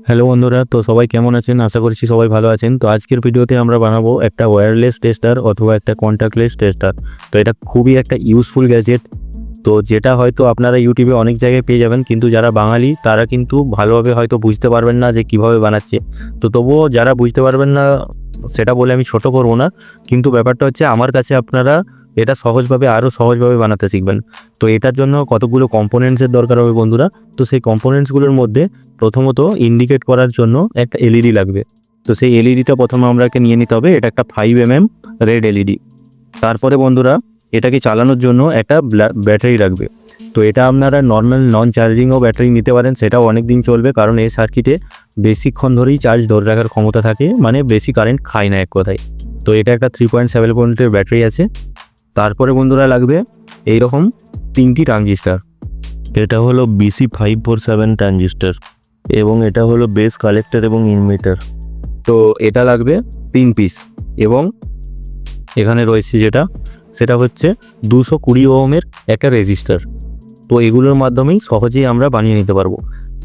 Hello বন্ধুরা, তো সবাই কেমন আছেন? আশা করছি সবাই ভালো আছেন। তো আজকের ভিডিওতে আমরা বানাবো একটা ওয়্যারলেস টেস্টার অথবা একটা কন্ট্যাক্টলেস টেস্টার। তো এটা খুবই একটা ইউজফুল গ্যাজেট, তো যেটা হয়তো আপনারা ইউটিউবে অনেক জায়গায় পেয়ে যাবেন, কিন্তু যারা বাঙালি তারা কিন্তু ভালোভাবে হয়তো বুঝতে পারবেন না যে কিভাবে বানাচ্ছে। তো তবুও যারা বুঝতে পারবেন না সেটা বলে আমি ছোট করব না, কিন্তু ব্যাপারটা হচ্ছে আমার কাছে আপনারা এটা সহজভাবে আরও সহজভাবে বানাতে শিখবেন। তো এটার জন্য কতগুলো কম্পোনেন্টসের দরকার হবে বন্ধুরা। তো সেই কম্পোনেন্টসগুলোর মধ্যে প্রথমত ইন্ডিকেট করার জন্য একটা এলইডি লাগবে। তো সেই এলইডিটা প্রথমে আমরাকে নিয়ে নিতে হবে। এটা একটা 5mm রেড এলইডি। তারপরে বন্ধুরা এটাকে চালানোর জন্য একটা ব্যাটারি লাগবে। তো এটা আপনারা নর্মাল নন চার্জিংও ব্যাটারি নিতে পারেন, সেটাও অনেক দিন চলবে, কারণ এই সার্কিটে বেশিক্ষণ ধরেই চার্জ ধরে রাখার ক্ষমতা থাকে, মানে বেশি কারেন্ট খায় না এক কথায়। তো এটা একটা 3.7 ভোল্টের ব্যাটারি আছে। তারপরে বন্ধুরা লাগবে এইরকম 3টি ট্রানজিস্টার। এটা হলো BC547 ট্রানজিস্টার এবং এটা হলো বেস কালেক্টর এবং ইনভার্টার। তো এটা লাগবে 3 পিস, এবং এখানে রয়েছে সেটা হচ্ছে 220 ওহমের একটা রেজিস্টার। তো এগুলোর মাধ্যমেই সহজেই আমরা বানিয়ে নিতে পারবো।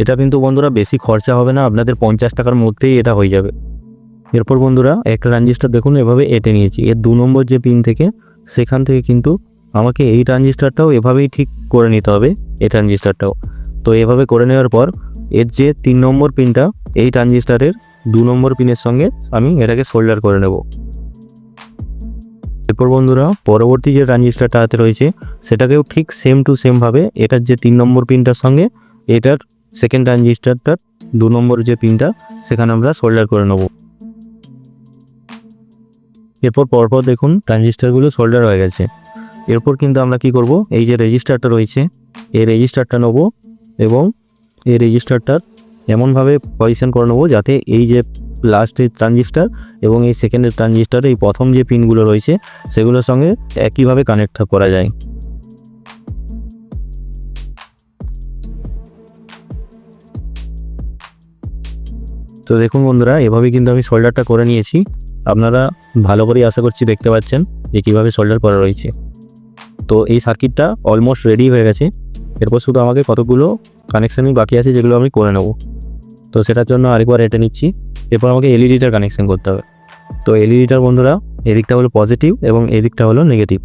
এটা কিন্তু বন্ধুরা বেশি খরচা হবে না, আপনাদের 50 টাকার মধ্যেই এটা হয়ে যাবে। এরপর বন্ধুরা একটা ট্রানজিস্টার দেখুন এভাবে এঁটে নিয়েছি। এর 2 নম্বর যে পিন থেকে, সেখান থেকে কিন্তু আমাকে এই ট্রানজিস্টারটাও এভাবেই ঠিক করে নিতে হবে, এই ট্রানজিস্টারটাও। তো এভাবে করে নেওয়ার পর এর যে 3 নম্বর পিনটা, এই ট্রানজিস্টারের 2 নম্বর পিনের সঙ্গে আমি এটাকে সোল্ডার করে নেব। এরপর বন্ধুরা পরবর্তী যে ট্রানজিস্টারটা হাতে রয়েছে সেটাকেও ঠিক সেম টু সেমভাবে এটার যে 3 নম্বর পিনটার সঙ্গে এটার সেকেন্ড ট্রানজিস্টারটার 2 নম্বর যে পিনটা, সেখানে আমরা সোল্ডার করে নেব। এরপর পরপর দেখুন ট্রানজিস্টারগুলো সোল্ডার হয়ে গেছে। এরপর কিন্তু আমরা কি করব, এই যে রেজিস্টারটা রয়েছে এই রেজিস্টারটা নেব এবং এই রেজিস্টারটার এমনভাবে পজিশন করে নেব যাতে এই যে লাস্টের ট্রানজিস্টার এবং এই সেকেন্ডের ট্রানজিস্টার, এই প্রথম যে পিনগুলো রয়েছে সেগুলোর সঙ্গে একইভাবে কানেক্ট করা যায়। তো দেখুন বন্ধুরা এভাবে কিন্তু আমি সোল্ডারটা করে নিয়েছি। আপনারা ভালো করে আশা করছি দেখতে পাচ্ছেন যে কীভাবে সোল্ডার করা রয়েছে। তো এই সার্কিটটা অলমোস্ট রেডি হয়ে গেছে। এরপর শুধু আমাকে কতগুলো কানেকশানই বাকি আছে যেগুলো আমি করে নেব। তো সেটার জন্য আরেকবার এটা নিচ্ছি। এরপর আমাকে এলইডিটার কানেকশান করতে হবে। তো এলইডিটার বন্ধুরা এদিকটা হলো পজিটিভ এবং এদিকটা হলো নেগেটিভ।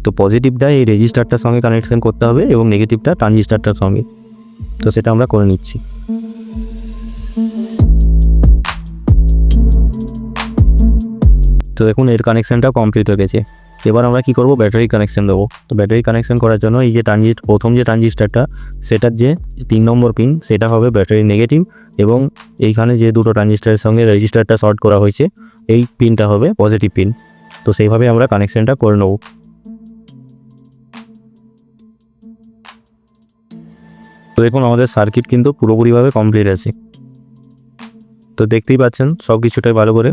তো পজিটিভটা এই রেজিস্টারটার সঙ্গে কানেকশান করতে হবে এবং নেগেটিভটা ট্রানজিস্টারটার সঙ্গে। তো সেটা আমরা করে নিচ্ছি। তো দেখুন এর কানেকশানটাও কমপ্লিট হয়ে গেছে। এবার আমরা কি করব, ব্যাটারি কানেকশান দেবো। তো ব্যাটারি কানেকশান করার জন্য এই যে প্রথম যে ট্রানজিস্টারটা, সেটার যে 3 নম্বর পিন সেটা হবে ব্যাটারি নেগেটিভ, এবং এইখানে যে দুটো ট্রানজিস্টারের সঙ্গে রেজিস্টারটা শর্ট করা হয়েছে এই পিনটা হবে পজিটিভ পিন। তো সেইভাবে আমরা কানেকশানটা করে নেব। তো দেখুন আমাদের সার্কিট কিন্তু পুরোপুরিভাবে কমপ্লিট আছে। তো দেখতেই পাচ্ছেন সব কিছুটাই ভালো করে,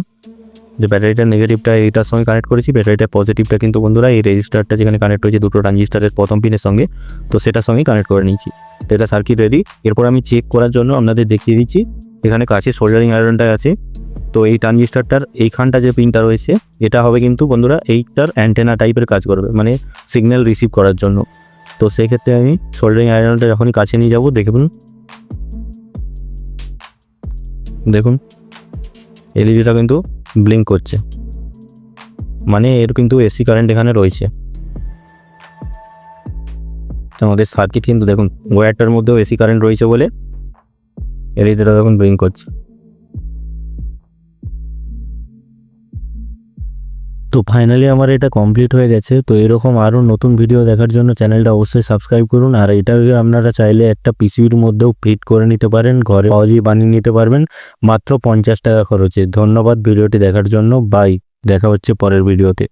যে ব্যাটারিটা নেগেটিভটা এইটার সঙ্গে কানেক্ট করেছি, ব্যাটারিটা পজিটিভটা কিন্তু বন্ধুরা এই রেজিস্টারটা যেখানে কানেক্ট হয়েছে দুটো ট্রানজিস্টারের প্রথম পিনের সঙ্গে, তো সেটার সঙ্গেই কানেক্ট করে নিয়েছি। তো এটা সার্কিট রেডি। এরপর আমি চেক করার জন্য আপনাদের দেখিয়ে দিচ্ছি, এখানে কাছে সোল্ডারিং আয়রনটা আছে। তো এই ট্রানজিস্টারটার এইখানটা যে পিনটা রয়েছে এটা হবে কিন্তু বন্ধুরা এইটার অ্যান্টেনা টাইপের কাজ করবে, মানে সিগন্যাল রিসিভ করার জন্য। তো সেই ক্ষেত্রে আমি সোল্ডারিং আয়রনটা যখনই কাছে নিয়ে যাব, দেখুন এলইডিটা কিন্তু ব্লিঙ্ক করছে, মানে এর কিন্তু এসি কারেন্ট এখানে রয়েছে। আমাদের সার্কিট কিন্তু দেখুন ওয়্যারটার মধ্যেও এসি কারেন্ট রয়েছে বলে এলইডিটা দেখুন ব্লিঙ্ক করছে। তো ফাইনালি আমার এটা কমপ্লিট হয়ে গেছে। তো এরকম আরও নতুন ভিডিও দেখার জন্য চ্যানেলটা অবশ্যই সাবস্ক্রাইব করুন। আর এটাকে আপনারা চাইলে একটা পিসিবির মধ্যেও ফিট করে নিতে পারেন, ঘরে সহজেই বানিয়ে নিতে পারবেন মাত্র 50 টাকা খরচে। ধন্যবাদ ভিডিওটি দেখার জন্য। বাই, দেখা হচ্ছে পরের ভিডিওতে।